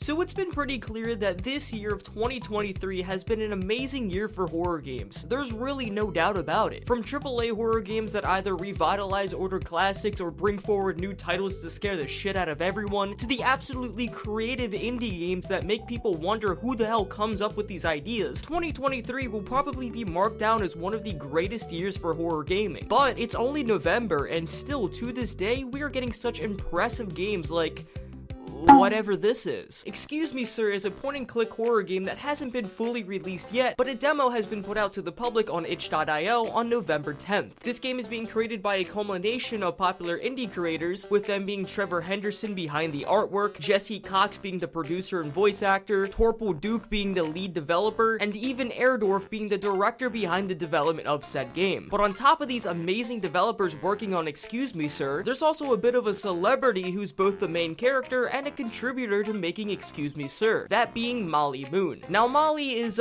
So it's been pretty clear that this year of 2023 has been an amazing year for horror games. There's really no doubt about it. From AAA horror games that either revitalize older classics or bring forward new titles to scare the shit out of everyone, to the absolutely creative indie games that make people wonder who the hell comes up with these ideas, 2023 will probably be marked down as one of the greatest years for horror gaming. But it's only November, and still to this day, we are getting such impressive games like whatever this is. Excuse Me Sir is a point-and-click horror game that hasn't been fully released yet, but a demo has been put out to the public on itch.io on November 10th. This game is being created by a culmination of popular indie creators, with them being Trevor Henderson behind the artwork, Jesse Cox being the producer and voice actor, Torpal Duke being the lead developer, and even Airdorf being the director behind the development of said game. But on top of these amazing developers working on Excuse Me Sir, there's also a bit of a celebrity who's both the main character and a contributor to making Excuse Me Sir, that being Molly Moon. Now Molly is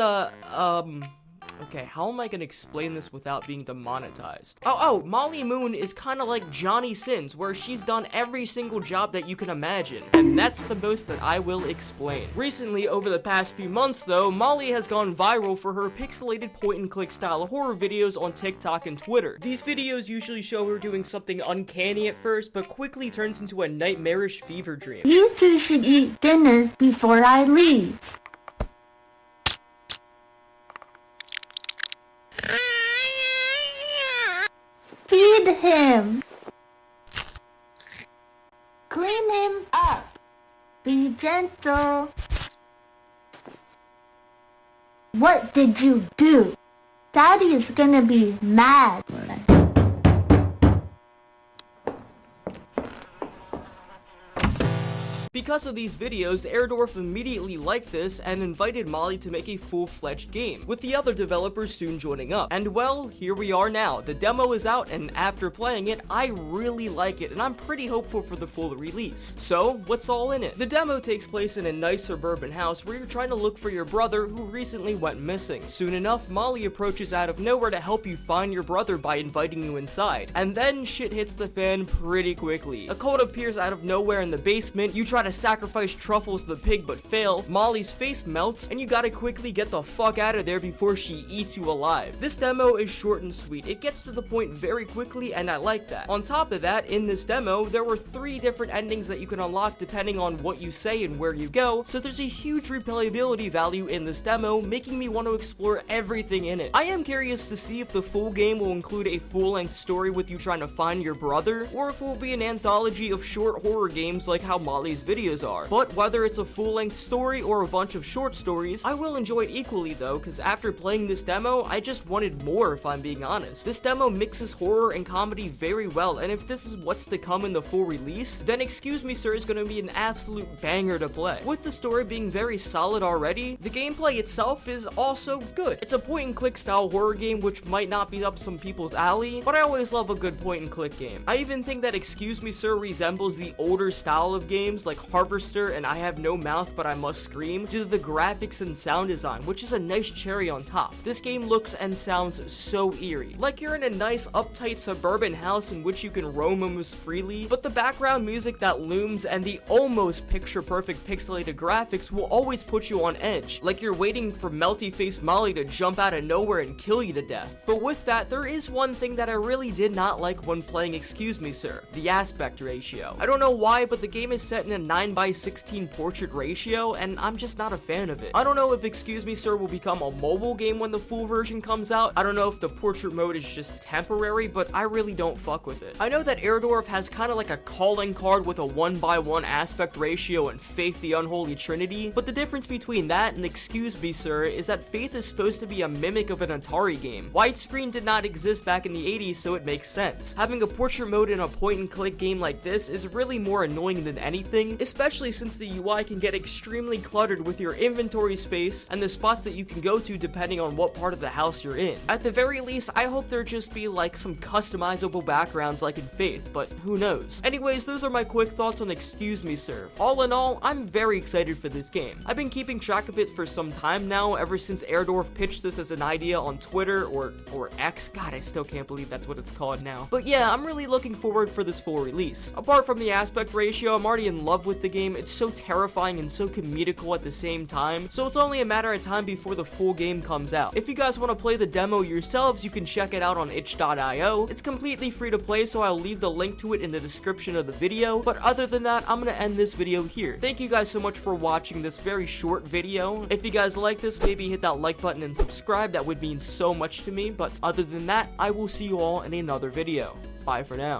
okay, how am I gonna explain this without being demonetized? Molly Moon is kind of like Johnny Sins, where she's done every single job that you can imagine, and that's the most that I will explain. Recently, over the past few months though, Molly has gone viral for her pixelated point-and-click style horror videos on TikTok and Twitter. These videos usually show her doing something uncanny at first, but quickly turns into a nightmarish fever dream. You two should eat dinner before I leave. Feed him. Clean him up. Be gentle. What did you do? Daddy is gonna be mad. Because of these videos, Airdorf immediately liked this and invited Molly to make a full-fledged game, with the other developers soon joining up. And well, here we are now. The demo is out, and after playing it, I really like it, and I'm pretty hopeful for the full release. So, what's all in it? The demo takes place in a nice suburban house where you're trying to look for your brother who recently went missing. Soon enough, Molly approaches out of nowhere to help you find your brother by inviting you inside. And then shit hits the fan pretty quickly. A cult appears out of nowhere in the basement, you try to sacrifice Truffles the pig but fail, Molly's face melts, and you gotta quickly get the fuck out of there before she eats you alive. This demo is short and sweet. It gets to the point very quickly, and I like that. On top of that, in this demo, there were 3 different endings that you can unlock depending on what you say and where you go, so there's a huge replayability value in this demo, making me want to explore everything in it. I am curious to see if the full game will include a full-length story with you trying to find your brother, or if it will be an anthology of short horror games like how Molly's videos are. But whether it's a full-length story or a bunch of short stories, I will enjoy it equally though, because after playing this demo, I just wanted more if I'm being honest. This demo mixes horror and comedy very well, and if this is what's to come in the full release, then Excuse Me Sir is going to be an absolute banger to play. With the story being very solid already, the gameplay itself is also good. It's a point-and-click style horror game which might not be up some people's alley, but I always love a good point-and-click game. I even think that Excuse Me Sir resembles the older style of games like Harvester and I Have No Mouth But I Must Scream due to the graphics and sound design, which is a nice cherry on top. This game looks and sounds so eerie, like you're in a nice uptight suburban house in which you can roam almost freely, but the background music that looms and the almost picture-perfect pixelated graphics will always put you on edge, like you're waiting for melty-faced Molly to jump out of nowhere and kill you to death. But with that, there is one thing that I really did not like when playing Excuse Me Sir, the aspect ratio. I don't know why, but the game is set in a 9:16 portrait ratio, and I'm just not a fan of it. I don't know if Excuse Me Sir will become a mobile game when the full version comes out. I don't know if the portrait mode is just temporary, but I really don't fuck with it. I know that Airdorf has kind of like a calling card with a 1:1 aspect ratio and Faith the Unholy Trinity, but the difference between that and Excuse Me Sir is that Faith is supposed to be a mimic of an Atari game. Widescreen did not exist back in the 80s, so it makes sense. Having a portrait mode in a point-and-click game like this is really more annoying than anything, especially since the UI can get extremely cluttered with your inventory space and the spots that you can go to depending on what part of the house you're in. At the very least, I hope there just be like some customizable backgrounds like in Faith, but who knows. Anyways, those are my quick thoughts on Excuse Me Sir. All in all, I'm very excited for this game. I've been keeping track of it for some time now, ever since Airdorf pitched this as an idea on Twitter or X. God, I still can't believe that's what it's called now. But yeah, I'm really looking forward for this full release. Apart from the aspect ratio, I'm already in love with with the game. It's so terrifying and so comedical at the same time, so it's only a matter of time before the full game comes out. If you guys want to play the demo yourselves, you can check it out on itch.io. It's completely free to play, so I'll leave the link to it in the description of the video, but other than that, I'm gonna end this video here. Thank you guys so much for watching this very short video. If you guys like this, maybe hit that like button and subscribe. That would mean so much to me, but other than that, I will see you all in another video. Bye for now.